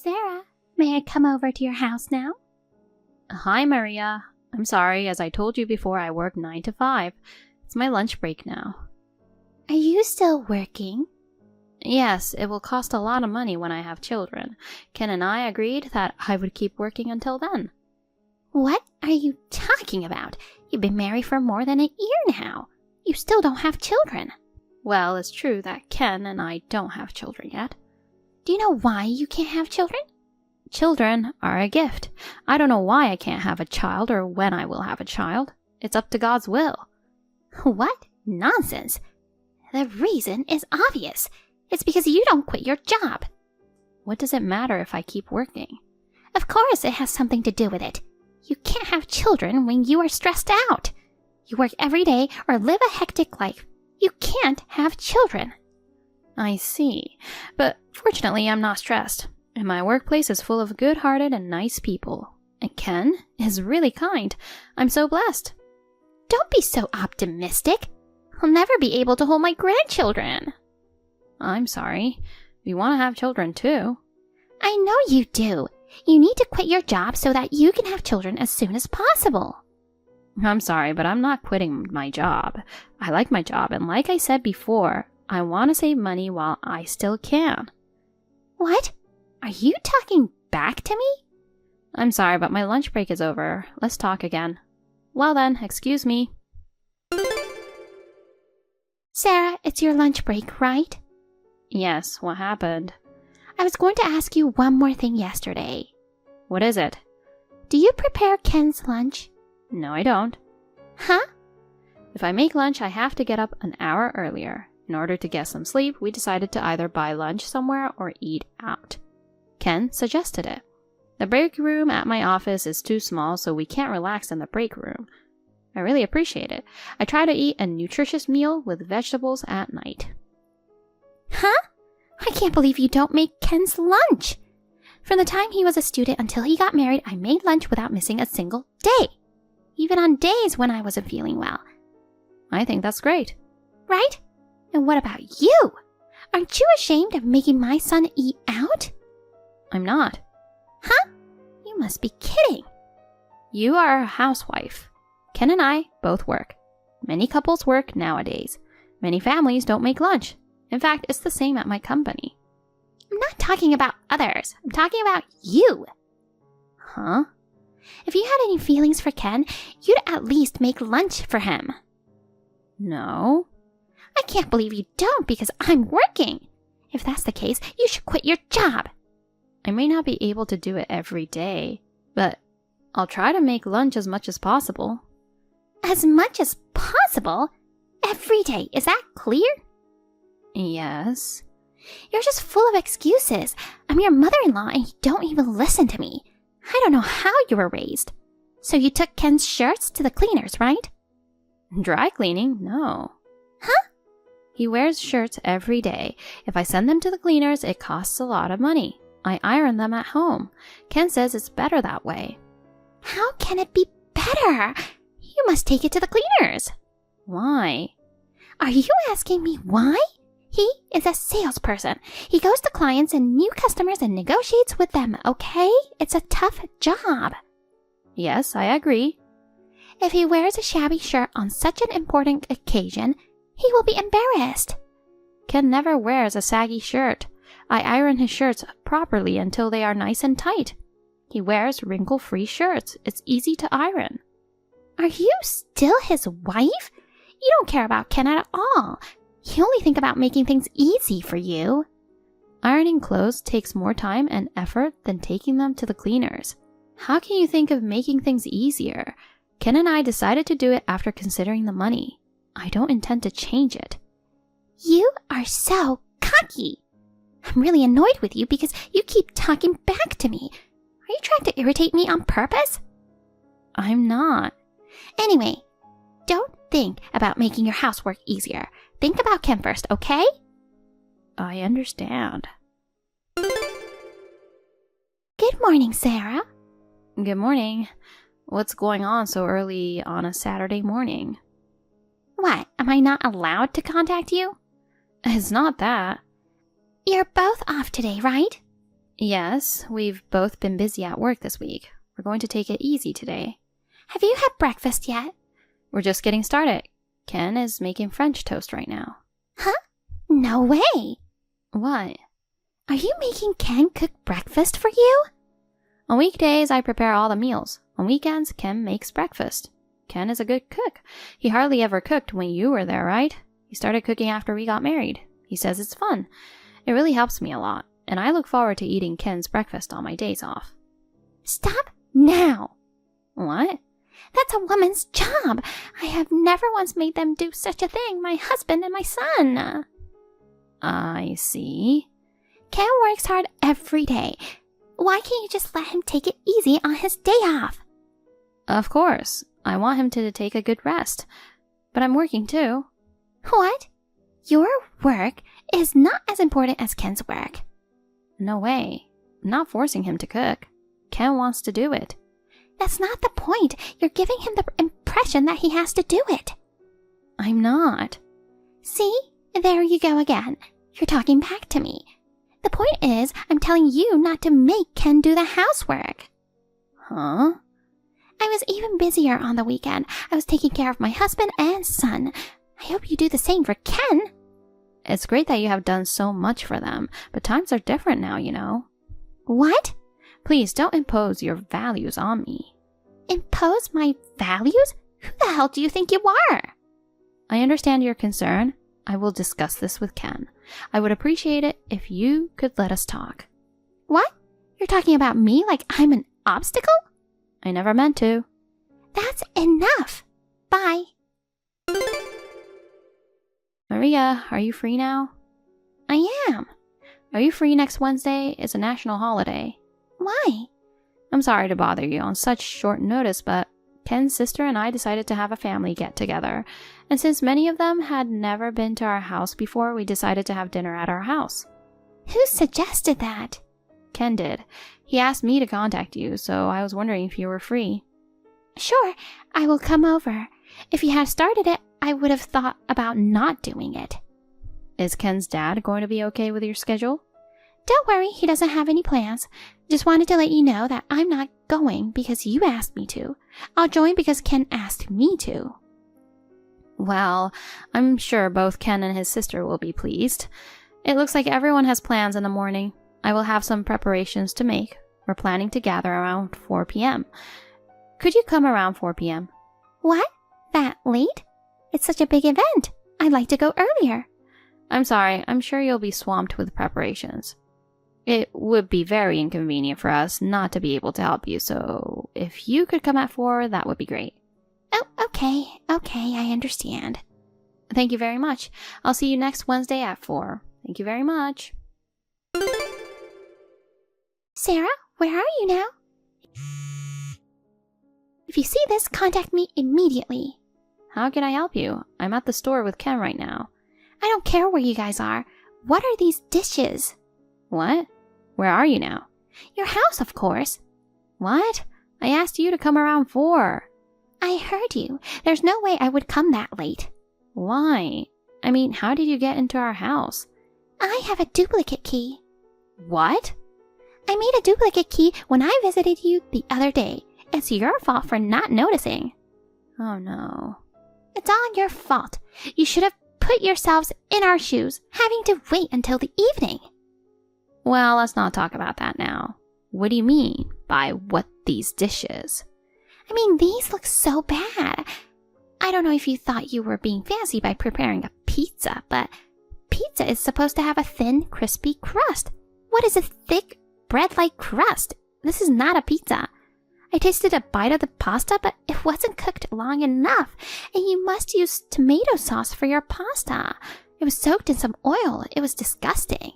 Sarah, may I come over to your house now? Hi, Maria. I'm sorry, as I told you before, I work 9 to 5. It's my lunch break now. Are you still working? Yes, it will cost a lot of money when I have children. Ken and I agreed that I would keep working until then. What are you talking about? You've been married for more than a year now. You still don't have children. Well, it's true that Ken and I don't have children yet. Do you know why you can't have children? Children are a gift. I don't know why I can't have a child or when I will have a child. It's up to God's will. What? Nonsense. The reason is obvious. It's because you don't quit your job. What does it matter if I keep working? Of course it has something to do with it. You can't have children when you are stressed out. You work every day or live a hectic life. You can't have children. I see. But fortunately, I'm not stressed. And my workplace is full of good-hearted and nice people. And Ken is really kind. I'm so blessed. Don't be so optimistic. I'll never be able to hold my grandchildren. I'm sorry. We want to have children too. I know you do. You need to quit your job so that you can have children as soon as possible. I'm sorry, but I'm not quitting my job. I like my job, and like I said before, I want to save money while I still can. What? Are you talking back to me? I'm sorry, but my lunch break is over. Let's talk again. Well then, excuse me. Sarah, it's your lunch break, right? Yes, what happened? I was going to ask you one more thing yesterday. What is it? Do you prepare Ken's lunch? No, I don't. Huh? If I make lunch, I have to get up an hour earlier. In order to get some sleep, we decided to either buy lunch somewhere or eat out. Ken suggested it. The break room at my office is too small, so we can't relax in the break room. I really appreciate it. I try to eat a nutritious meal with vegetables at night. Huh? I can't believe you don't make Ken's lunch. From the time he was a student until he got married, I made lunch without missing a single day. Even on days when I wasn't feeling well. I think that's great. Right? And what about you? Aren't you ashamed of making my son eat out? I'm not. Huh? You must be kidding. You are a housewife. Ken and I both work. Many couples work nowadays. Many families don't make lunch. In fact, it's the same at my company. I'm not talking about others. I'm talking about you. Huh? If you had any feelings for Ken, you'd at least make lunch for him. No. I can't believe you don't because I'm working. If that's the case, you should quit your job. I may not be able to do it every day, but I'll try to make lunch as much as possible. As much as possible? Every day, is that clear? Yes. You're just full of excuses. I'm your mother-in-law and you don't even listen to me. I don't know how you were raised. So you took Ken's shirts to the cleaners, right? Dry cleaning? No. Huh? He wears shirts every day. If I send them to the cleaners, it costs a lot of money. I iron them at home. Ken says it's better that way. How can it be better? You must take it to the cleaners. Why? Are you asking me why? He is a salesperson. He goes to clients and new customers and negotiates with them, okay? It's a tough job. Yes, I agree. If he wears a shabby shirt on such an important occasion, he will be embarrassed. Ken never wears a saggy shirt. I iron his shirts properly until they are nice and tight. He wears wrinkle-free shirts. It's easy to iron. Are you still his wife? You don't care about Ken at all. You only think about making things easy for you. Ironing clothes takes more time and effort than taking them to the cleaners. How can you think of making things easier? Ken and I decided to do it after considering the money. I don't intend to change it. You are so cocky. I'm really annoyed with you because you keep talking back to me. Are you trying to irritate me on purpose? I'm not. Anyway, don't think about making your housework easier. Think about Ken first, okay? I understand. Good morning, Sarah. Good morning. What's going on so early on a Saturday morning? What, am I not allowed to contact you? It's not that. You're both off today, right? Yes, we've both been busy at work this week. We're going to take it easy today. Have you had breakfast yet? We're just getting started. Ken is making French toast right now. Huh? No way! What? Are you making Ken cook breakfast for you? On weekdays, I prepare all the meals. On weekends, Ken makes breakfast. Ken is a good cook. He hardly ever cooked when you were there, right? He started cooking after we got married. He says it's fun. It really helps me a lot, and I look forward to eating Ken's breakfast on my days off. Stop now! What? That's a woman's job. I have never once made them do such a thing, my husband and my son. I see. Ken works hard every day. Why can't you just let him take it easy on his day off? Of course. I want him to take a good rest. But I'm working too. What? Your work is not as important as Ken's work. No way. I'm not forcing him to cook. Ken wants to do it. That's not the point. You're giving him the impression that he has to do it. I'm not. See? There you go again. You're talking back to me. The point is, I'm telling you not to make Ken do the housework. Huh? I was even busier on the weekend. I was taking care of my husband and son. I hope you do the same for Ken. It's great that you have done so much for them, but times are different now, you know. What? Please don't impose your values on me. Impose my values? Who the hell do you think you are? I understand your concern. I will discuss this with Ken. I would appreciate it if you could let us talk. What? You're talking about me like I'm an obstacle? I never meant to. That's enough. Bye. Maria, are you free now? I am. Are you free next Wednesday? It's a national holiday. Why? I'm sorry to bother you on such short notice, but Ken's sister and I decided to have a family get-together. And since many of them had never been to our house before, we decided to have dinner at our house. Who suggested that? Ken did. He asked me to contact you, so I was wondering if you were free. Sure, I will come over. If you had started it, I would have thought about not doing it. Is Ken's dad going to be okay with your schedule? Don't worry, he doesn't have any plans. Just wanted to let you know that I'm not going because you asked me to. I'll join because Ken asked me to. Well, I'm sure both Ken and his sister will be pleased. It looks like everyone has plans in the morning. I will have some preparations to make. We're planning to gather around 4 p.m. Could you come around 4 p.m.? What? That late? It's such a big event. I'd like to go earlier. I'm sorry. I'm sure you'll be swamped with preparations. It would be very inconvenient for us not to be able to help you, so if you could come at 4, that would be great. Oh, okay, I understand. Thank you very much. I'll see you next Wednesday at 4. Thank you very much. Sarah, where are you now? If you see this, contact me immediately. How can I help you? I'm at the store with Ken right now. I don't care where you guys are. What are these dishes? What? Where are you now? Your house, of course. What? I asked you to come around 4. I heard you. There's no way I would come that late. Why? I mean, how did you get into our house? I have a duplicate key. What? I made a duplicate key when I visited you the other day. It's your fault for not noticing. Oh no. It's all your fault. You should have put yourselves in our shoes, having to wait until the evening. Well, let's not talk about that now. What do you mean by what these dishes? I mean, these look so bad. I don't know if you thought you were being fancy by preparing a pizza, but pizza is supposed to have a thin, crispy crust. What is a thick, bread-like crust? This is not a pizza. I tasted a bite of the pasta, but it wasn't cooked long enough, and you must use tomato sauce for your pasta. It was soaked in some oil. It was disgusting.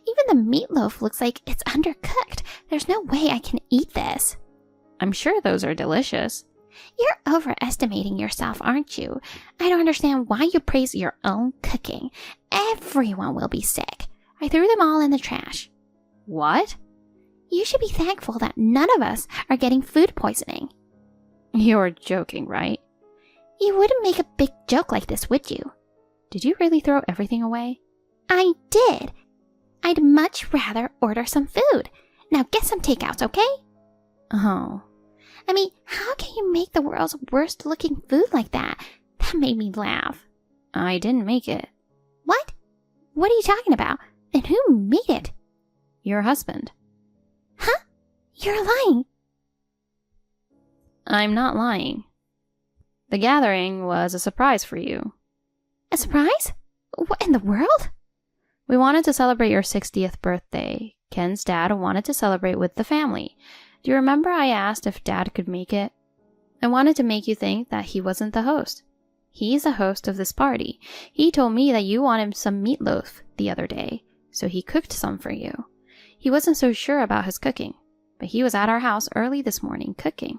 Even the meatloaf looks like it's undercooked. There's no way I can eat this. I'm sure those are delicious. You're overestimating yourself, aren't you? I don't understand why you praise your own cooking. Everyone will be sick. I threw them all in the trash. What? You should be thankful that none of us are getting food poisoning. You're joking, right? You wouldn't make a big joke like this, would you? Did you really throw everything away? I did. I'd much rather order some food. Now get some takeouts, okay? Oh. I mean, how can you make the world's worst looking food like that? That made me laugh. I didn't make it. What? What are you talking about? And who made it? Your husband. Huh? You're lying. I'm not lying. The gathering was a surprise for you. A surprise? What in the world? We wanted to celebrate your 60th birthday. Ken's dad wanted to celebrate with the family. Do you remember I asked if Dad could make it? I wanted to make you think that he wasn't the host. He's the host of this party. He told me that you wanted some meatloaf the other day, so he cooked some for you. He wasn't so sure about his cooking, but he was at our house early this morning cooking.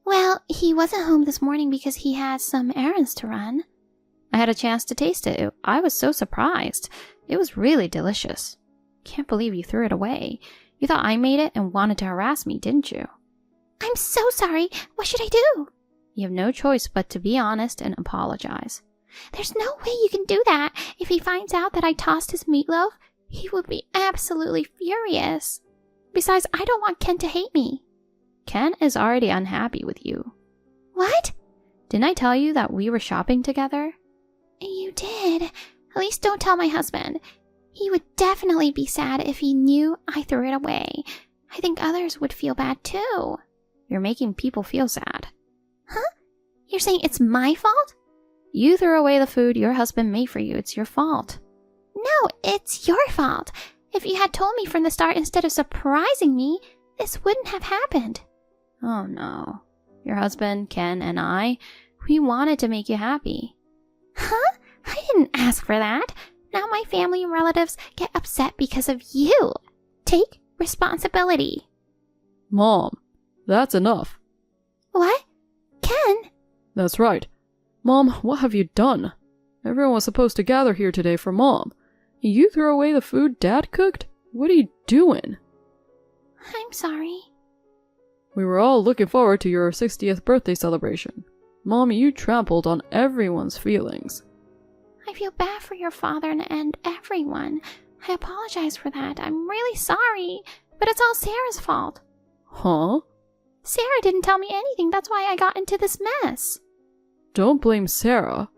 Well, he wasn't home this morning because he had some errands to run. I had a chance to taste it. I was so surprised. It was really delicious. Can't believe you threw it away. You thought I made it and wanted to harass me, didn't you? I'm so sorry. What should I do? You have no choice but to be honest and apologize. There's no way you can do that. If he finds out that I tossed his meatloaf, he would be absolutely furious. Besides, I don't want Ken to hate me. Ken is already unhappy with you. What? Didn't I tell you that we were shopping together? You did. At least don't tell my husband. He would definitely be sad if he knew I threw it away. I think others would feel bad too. You're making people feel sad. Huh? You're saying it's my fault? You threw away the food your husband made for you. It's your fault. No, it's your fault. If you had told me from the start instead of surprising me, this wouldn't have happened. Oh no. Your husband, Ken, and I, we wanted to make you happy. Huh? I didn't ask for that. Now my family and relatives get upset because of you. Take responsibility. Mom, that's enough. What? Ken? That's right. Mom, what have you done? Everyone was supposed to gather here today for Mom. You threw away the food Dad cooked? What are you doing? I'm sorry. We were all looking forward to your 60th birthday celebration. Mom, you trampled on everyone's feelings. I feel bad for your father and everyone. I apologize for that. I'm really sorry. But it's all Sarah's fault. Huh? Sarah didn't tell me anything. That's why I got into this mess. Don't blame Sarah.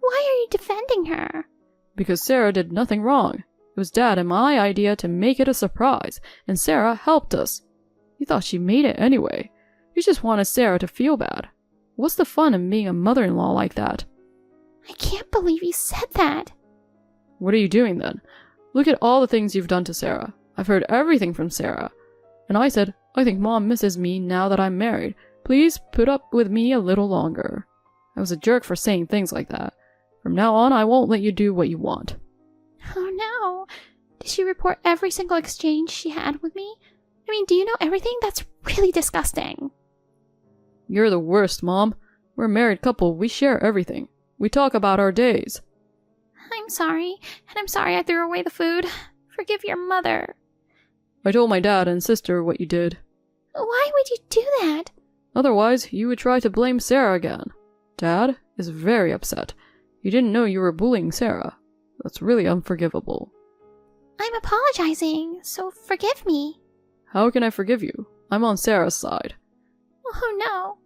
Why are you defending her? Because Sarah did nothing wrong. It was Dad and my idea to make it a surprise, and Sarah helped us. You thought she made it anyway. You just wanted Sarah to feel bad. What's the fun in being a mother-in-law like that? I can't believe you said that. What are you doing then? Look at all the things you've done to Sarah. I've heard everything from Sarah. And I said, I think Mom misses me now that I'm married. Please put up with me a little longer. I was a jerk for saying things like that. From now on, I won't let you do what you want. Oh no. Did she report every single exchange she had with me? I mean, do you know everything? That's really disgusting. You're the worst, Mom. We're a married couple. We share everything. We talk about our days. I'm sorry, and I'm sorry I threw away the food. Forgive your mother. I told my dad and sister what you did. Why would you do that? Otherwise, you would try to blame Sarah again. Dad is very upset. He didn't know you were bullying Sarah. That's really unforgivable. I'm apologizing, so forgive me. How can I forgive you? I'm on Sarah's side. Oh no.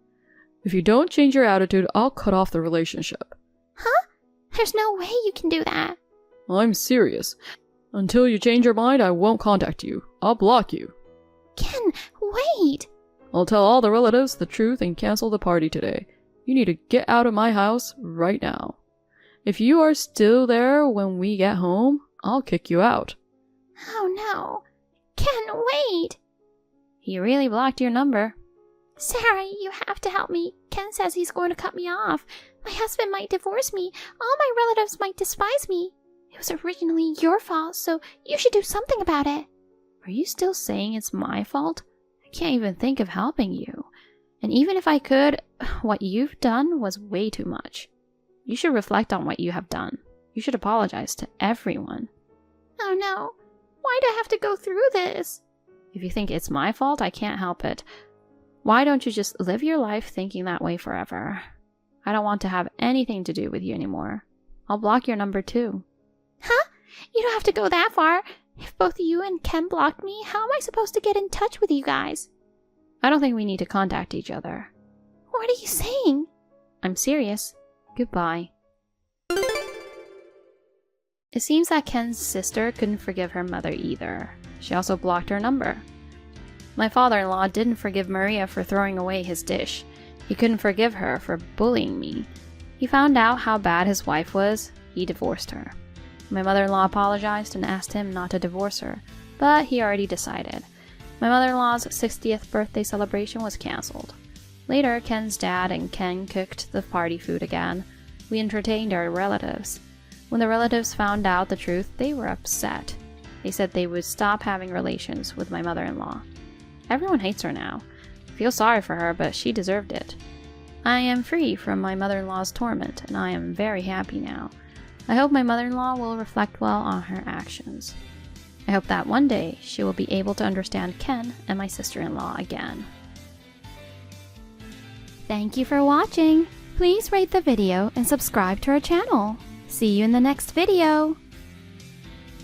If you don't change your attitude, I'll cut off the relationship. Huh? There's no way you can do that. I'm serious. Until you change your mind, I won't contact you. I'll block you. Ken, wait. I'll tell all the relatives the truth and cancel the party today. You need to get out of my house right now. If you are still there when we get home, I'll kick you out. Oh no. Ken, wait. He really blocked your number. Sarah, you have to help me. Ken says he's going to cut me off. My husband might divorce me. All my relatives might despise me. It was originally your fault, so you should do something about it. Are you still saying it's my fault? I can't even think of helping you. And even if I could, what you've done was way too much. You should reflect on what you have done. You should apologize to everyone. Oh no. Why do I have to go through this? If you think it's my fault, I can't help it. Why don't you just live your life thinking that way forever? I don't want to have anything to do with you anymore. I'll block your number too. Huh? You don't have to go that far. If both you and Ken blocked me, how am I supposed to get in touch with you guys? I don't think we need to contact each other. What are you saying? I'm serious. Goodbye. It seems that Ken's sister couldn't forgive her mother either. She also blocked her number. My father-in-law didn't forgive Maria for throwing away his dish. He couldn't forgive her for bullying me. He found out how bad his wife was. He divorced her. My mother-in-law apologized and asked him not to divorce her, but he already decided. My mother-in-law's 60th birthday celebration was cancelled. Later, Ken's dad and Ken cooked the party food again. We entertained our relatives. When the relatives found out the truth, they were upset. They said they would stop having relations with my mother-in-law. Everyone hates her now. I feel sorry for her, but she deserved it. I am free from my mother-in-law's torment, and I am very happy now. I hope my mother-in-law will reflect well on her actions. I hope that one day she will be able to understand Ken and my sister-in-law again. Thank you for watching. Please rate the video and subscribe to our channel. See you in the next video.